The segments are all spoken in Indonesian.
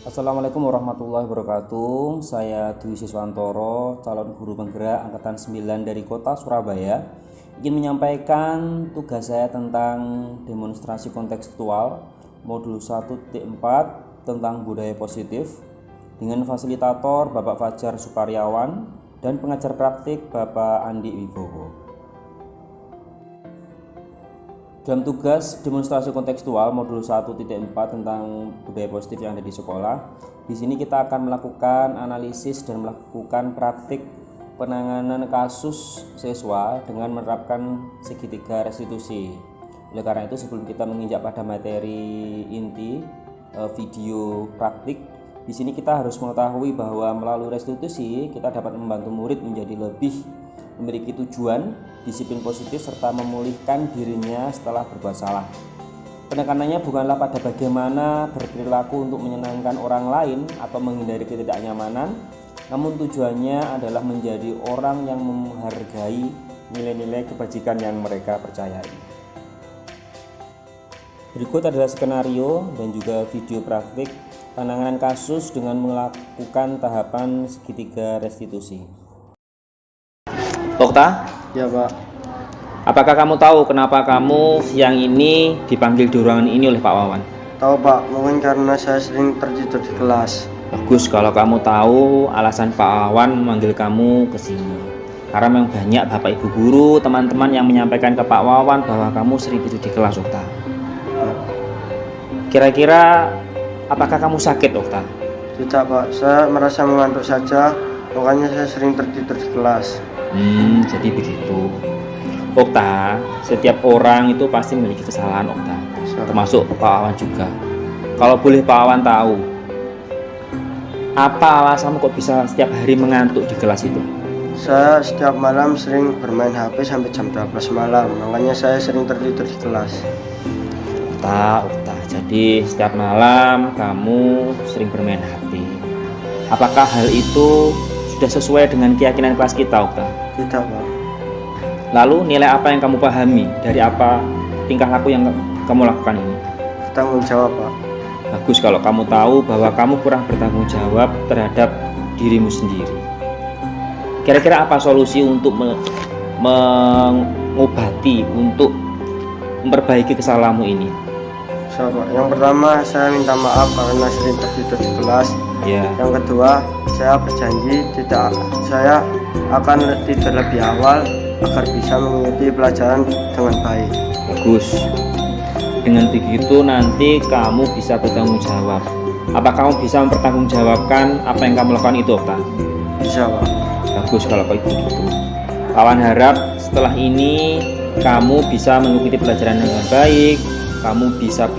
Assalamualaikum warahmatullahi wabarakatuh. Saya Dwi Siswantoro, calon guru penggerak angkatan 9 dari Kota Surabaya. Ingin menyampaikan tugas saya tentang demonstrasi kontekstual modul 1.4 tentang budaya positif dengan fasilitator Bapak Fajar Suparyawan dan pengajar praktik Bapak Andi Wibowo. Dalam tugas demonstrasi kontekstual modul 1.4 tentang budaya positif yang ada di sekolah, di sini kita akan melakukan analisis dan melakukan praktik penanganan kasus siswa dengan menerapkan segitiga restitusi. Oleh karena itu, sebelum kita menginjak pada materi inti video praktik, di sini kita harus mengetahui bahwa melalui restitusi kita dapat membantu murid menjadi lebih memiliki tujuan, disiplin positif, serta memulihkan dirinya setelah berbuat salah. Penekanannya bukanlah pada bagaimana berperilaku untuk menyenangkan orang lain atau menghindari ketidaknyamanan, namun tujuannya adalah menjadi orang yang menghargai nilai-nilai kebajikan yang mereka percayai. Berikut adalah skenario dan juga video praktik penanganan kasus dengan melakukan tahapan segitiga restitusi. Okta, Ya Pak, apakah kamu tahu kenapa kamu siang ini dipanggil di ruangan ini oleh Pak Wawan? tahu Pak, mungkin karena saya sering tertidur di kelas. Bagus kalau kamu tahu alasan Pak Wawan memanggil kamu ke sini. Karena memang banyak Bapak Ibu guru, teman-teman yang menyampaikan ke Pak Wawan bahwa kamu sering tidur di kelas, Okta. Kira-kira apakah kamu sakit, Okta? Tidak Pak, saya merasa mengantuk saja, makanya saya sering tertidur di kelas. Jadi begitu. Okta, setiap orang itu pasti memiliki kesalahan, Okta. Termasuk Pak Wawan juga. Kalau boleh Pak Wawan tahu, apa alasanmu kok bisa setiap hari mengantuk di kelas itu? Saya setiap malam sering bermain HP sampai jam 12 malam, makanya saya sering tertidur di kelas. Okta, jadi setiap malam kamu sering bermain HP. Apakah hal itu sudah sesuai dengan keyakinan kelas kita, Okta? Tidak Pak. Lalu nilai apa yang kamu pahami dari apa tingkah laku yang kamu lakukan ini? Bertanggung jawab Pak. Bagus kalau kamu tahu bahwa kamu kurang bertanggung jawab terhadap dirimu sendiri. Kira-kira apa solusi untuk mengobati, untuk memperbaiki kesalahanmu ini? So, Pak. Yang pertama, saya minta maaf karena sering tertidur di kelas. Ya. Yang kedua, saya berjanji saya akan tidur lebih awal agar bisa mengikuti pelajaran dengan baik. Bagus. Dengan begitu nanti kamu bisa bertanggung jawab. Apa kamu bisa mempertanggungjawabkan apa yang kamu lakukan itu, Okta? Bisa Pak. Bagus kalau kayak begitu. Kawan harap setelah ini kamu bisa mengikuti pelajaran dengan baik. Kamu bisa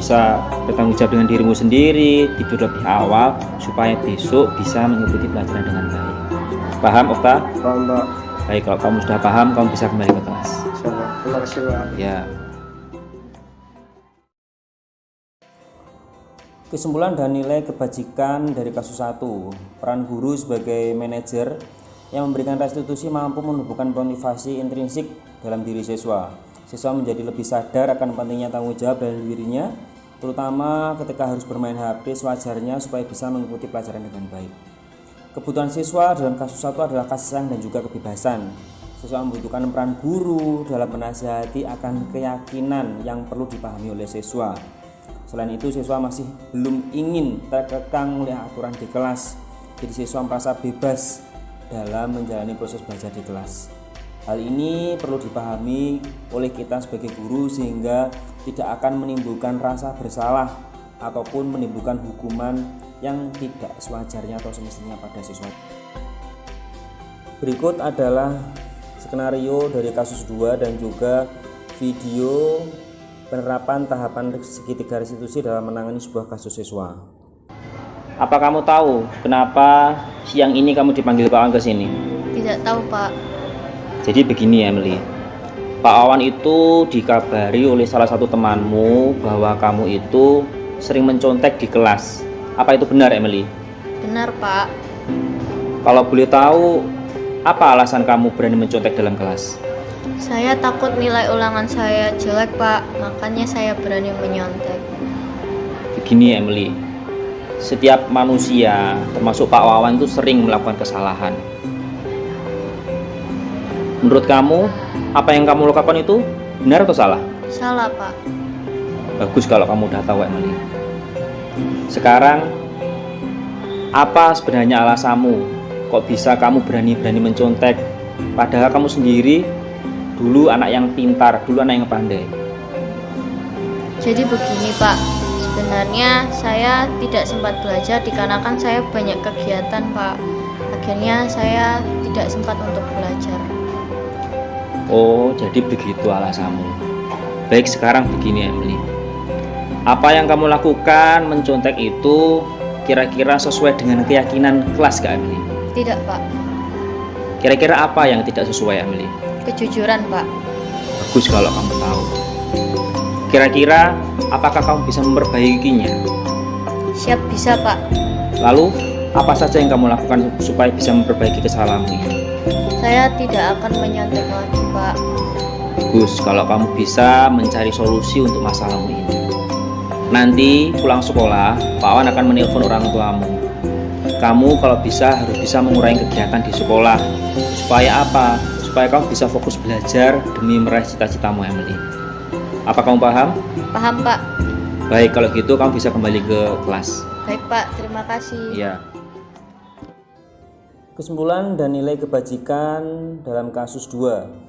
bertanggung jawab dengan dirimu sendiri, tidur lebih awal supaya besok bisa mengikuti pelajaran dengan baik. Paham, Okta? Paham Pak. Baik, kalau kamu sudah paham, kamu bisa kembali ke kelas. Terima kasih Pak. Ya. Kesimpulan dan nilai kebajikan dari kasus 1. Peran guru sebagai manajer yang memberikan restitusi mampu menumbuhkan motivasi intrinsik dalam diri siswa. Siswa menjadi lebih sadar akan pentingnya tanggung jawab dalam dirinya, terutama ketika harus bermain HP sewajarnya supaya bisa mengikuti pelajaran dengan baik. Kebutuhan siswa dalam kasus 1 adalah kasih sayang dan juga kebebasan. Siswa membutuhkan peran guru dalam menasihati akan keyakinan yang perlu dipahami oleh siswa. Selain itu, siswa masih belum ingin terkekang oleh aturan di kelas. Jadi siswa merasa bebas dalam menjalani proses belajar di kelas. Hal ini perlu dipahami oleh kita sebagai guru sehingga tidak akan menimbulkan rasa bersalah ataupun menimbulkan hukuman yang tidak sewajarnya atau semestinya pada siswa. Berikut adalah skenario dari kasus 2 dan juga video penerapan tahapan segitiga restitusi dalam menangani sebuah kasus siswa. Apa kamu tahu kenapa siang ini kamu dipanggil Pak Wawan ke sini? Tidak tahu Pak. Jadi begini Emily, Pak Wawan itu dikabari oleh salah satu temanmu bahwa kamu itu sering mencontek di kelas. Apa itu benar Emily? Benar Pak. Kalau boleh tahu, apa alasan kamu berani mencontek dalam kelas? Saya takut nilai ulangan saya jelek Pak, makanya saya berani menyontek. Begini Emily, setiap manusia, termasuk Pak Wawan, itu sering melakukan kesalahan. Menurut kamu, apa yang kamu lakukan itu benar atau salah? Salah, Pak. Bagus kalau kamu udah tahu, Emily. Sekarang, apa sebenarnya alasanmu? Kok bisa kamu berani-berani mencontek? Padahal kamu sendiri dulu anak yang pintar, dulu anak yang pandai. Jadi begini, Pak. Sebenarnya saya tidak sempat belajar dikarenakan saya banyak kegiatan, Pak. Akhirnya saya tidak sempat untuk belajar. Oh, jadi begitu alasanmu. Baik, sekarang begini, Emily. Apa yang kamu lakukan mencontek itu kira-kira sesuai dengan keyakinan kelas gak, Emily? Tidak, Pak. Kira-kira apa yang tidak sesuai, Emily? Kejujuran, Pak. Bagus kalau kamu tahu. Kira-kira apakah kamu bisa memperbaikinya? Siap, bisa, Pak. Lalu, apa saja yang kamu lakukan supaya bisa memperbaiki kesalahanmu ini? Saya tidak akan menyontek lagi, Pak. Bagus kalau kamu bisa mencari solusi untuk masalahmu ini. Nanti pulang sekolah, Pak Wan akan menelpon orang tuamu. Kamu kalau bisa harus bisa mengurangi kegiatan di sekolah. Supaya apa? Supaya kamu bisa fokus belajar demi meraih cita-citamu, Emily. Apa kamu paham? Paham, Pak. Baik, kalau gitu kamu bisa kembali ke kelas. Baik, Pak. Terima kasih. Iya. Kesimpulan dan nilai kebajikan dalam kasus 2.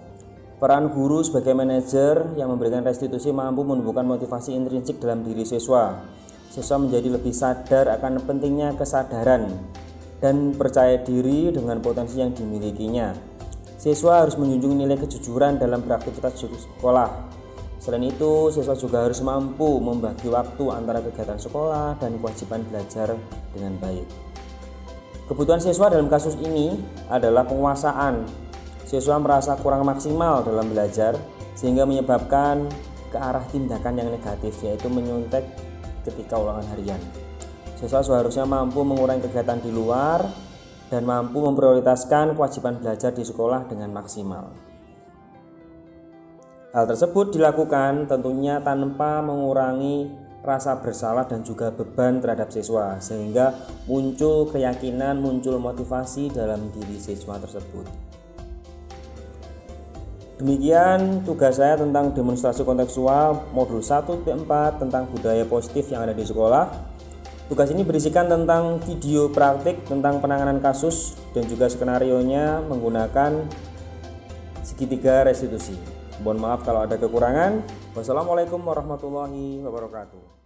Peran guru sebagai manajer yang memberikan restitusi mampu menumbuhkan motivasi intrinsik dalam diri siswa. Siswa menjadi lebih sadar akan pentingnya kesadaran dan percaya diri dengan potensi yang dimilikinya. Siswa harus menjunjung nilai kejujuran dalam beraktivitas sekolah. Selain itu, siswa juga harus mampu membagi waktu antara kegiatan sekolah dan kewajiban belajar dengan baik. Kebutuhan siswa dalam kasus ini adalah penguasaan. Siswa merasa kurang maksimal dalam belajar sehingga menyebabkan ke arah tindakan yang negatif, yaitu menyontek ketika ulangan harian. Siswa seharusnya mampu mengurangi kegiatan di luar dan mampu memprioritaskan kewajiban belajar di sekolah dengan maksimal. Hal tersebut dilakukan tentunya tanpa mengurangi rasa bersalah dan juga beban terhadap siswa, sehingga muncul keyakinan, muncul motivasi dalam diri siswa tersebut. Demikian tugas saya tentang demonstrasi kontekstual modul 1P4 tentang budaya positif yang ada di sekolah. Tugas ini berisikan tentang video praktik tentang penanganan kasus dan juga skenarionya menggunakan segitiga restitusi. Mohon maaf kalau ada kekurangan. Wassalamualaikum warahmatullahi wabarakatuh.